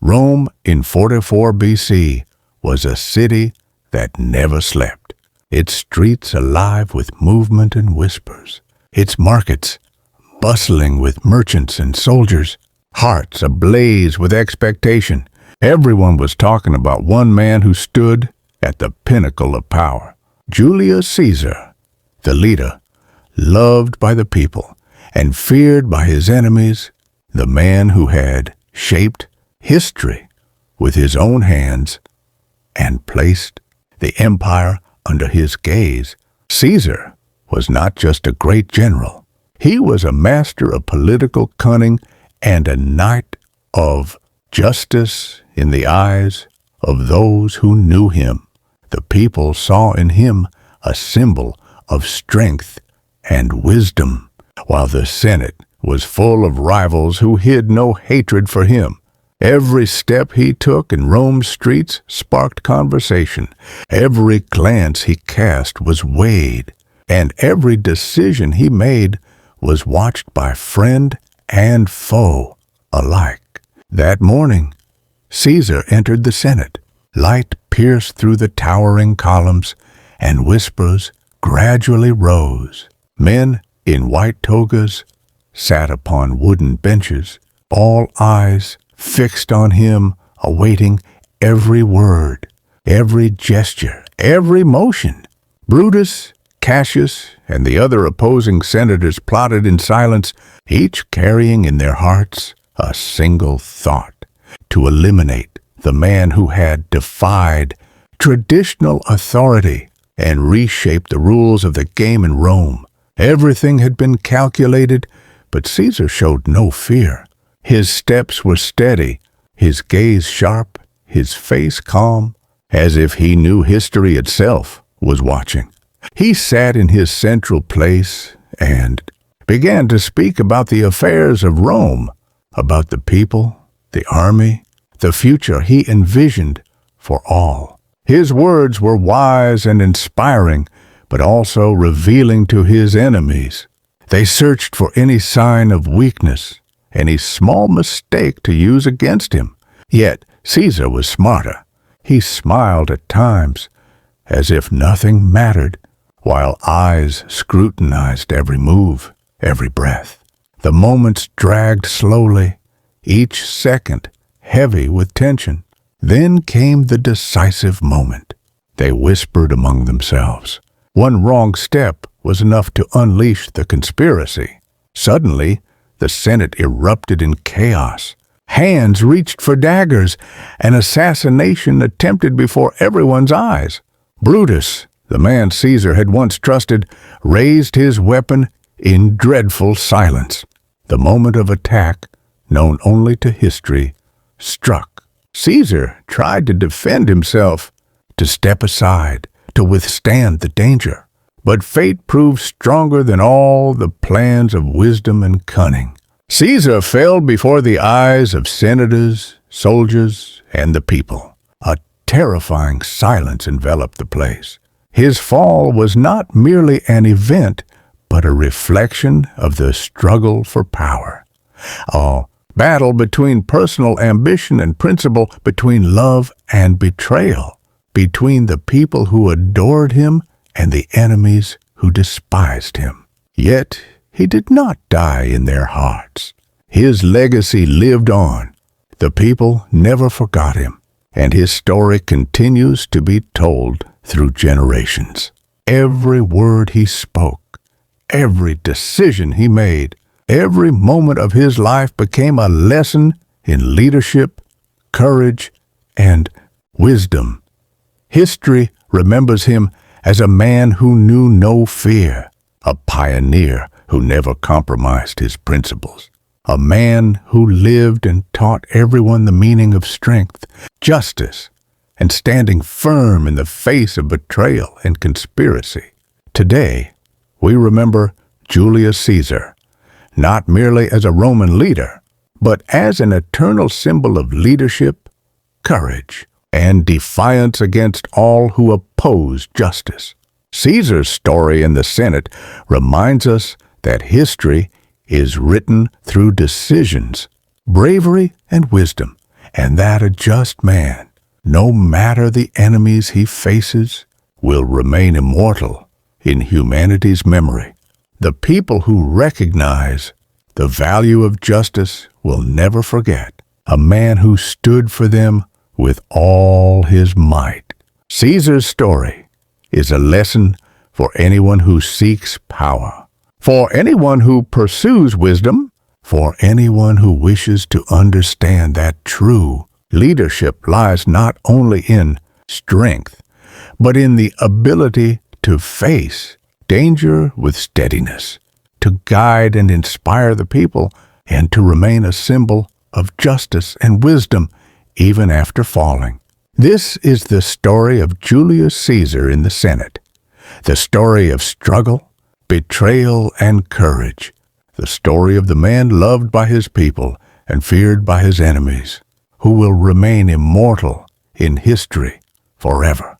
Rome in 44 BC was a city that never slept, its streets alive with movement and whispers, its markets bustling with merchants and soldiers, hearts ablaze with expectation. Everyone was talking about one man who stood at the pinnacle of power, Julius Caesar, the leader, loved by the people and feared by his enemies, the man who had shaped history with his own hands and placed the empire under his gaze. Caesar was not just a great general. He was a master of political cunning and a knight of justice in the eyes of those who knew him. The people saw in him a symbol of strength and wisdom, while the Senate was full of rivals who hid no hatred for him. Every step he took in Rome's streets sparked conversation. Every glance he cast was weighed, and every decision he made was watched by friend and foe alike. That morning, Caesar entered the Senate. Light pierced through the towering columns, and whispers gradually rose. Men in white togas sat upon wooden benches, all eyes fixed on him, awaiting every word, every gesture, every motion. Brutus, Cassius, and the other opposing senators plotted in silence, each carrying in their hearts a single thought: to eliminate the man who had defied traditional authority and reshaped the rules of the game in Rome. Everything had been calculated, but Caesar showed no fear. His steps were steady, his gaze sharp, his face calm, as if he knew history itself was watching. He sat in his central place and began to speak about the affairs of Rome, about the people, the army, the future he envisioned for all. His words were wise and inspiring, but also revealing to his enemies. They searched for any sign of weakness, any small mistake to use against him. Yet Caesar was smarter. He smiled at times, as if nothing mattered, while eyes scrutinized every move, every breath. The moments dragged slowly, each second heavy with tension. Then came the decisive moment. They whispered among themselves. One wrong step was enough to unleash the conspiracy. Suddenly, the Senate erupted in chaos. Hands reached for daggers, an assassination attempted before everyone's eyes. Brutus, the man Caesar had once trusted, raised his weapon in dreadful silence. The moment of attack, known only to history, struck. Caesar tried to defend himself, to step aside, to withstand the danger. But fate proved stronger than all the plans of wisdom and cunning. Caesar fell before the eyes of senators, soldiers, and the people. A terrifying silence enveloped the place. His fall was not merely an event, but a reflection of the struggle for power. A battle between personal ambition and principle, between love and betrayal, between the people who adored him and the enemies who despised him. Yet he did not die in their hearts. His legacy lived on. The people never forgot him, and his story continues to be told through generations. Every word he spoke, every decision he made, every moment of his life became a lesson in leadership, courage, and wisdom. History remembers him as a man who knew no fear, a pioneer who never compromised his principles, a man who lived and taught everyone the meaning of strength, justice, and standing firm in the face of betrayal and conspiracy. Today, we remember Julius Caesar, not merely as a Roman leader, but as an eternal symbol of leadership, courage, and defiance against all who oppose justice. Caesar's story in the Senate reminds us that history is written through decisions, bravery, and wisdom, and that a just man, no matter the enemies he faces, will remain immortal in humanity's memory. The people who recognize the value of justice will never forget a man who stood for them with all his might. Caesar's story is a lesson for anyone who seeks power, for anyone who pursues wisdom, for anyone who wishes to understand that true leadership lies not only in strength, but in the ability to face danger with steadiness, to guide and inspire the people, and to remain a symbol of justice and wisdom even after falling. This is the story of Julius Caesar in the Senate, the story of struggle, betrayal, and courage, the story of the man loved by his people and feared by his enemies, who will remain immortal in history forever.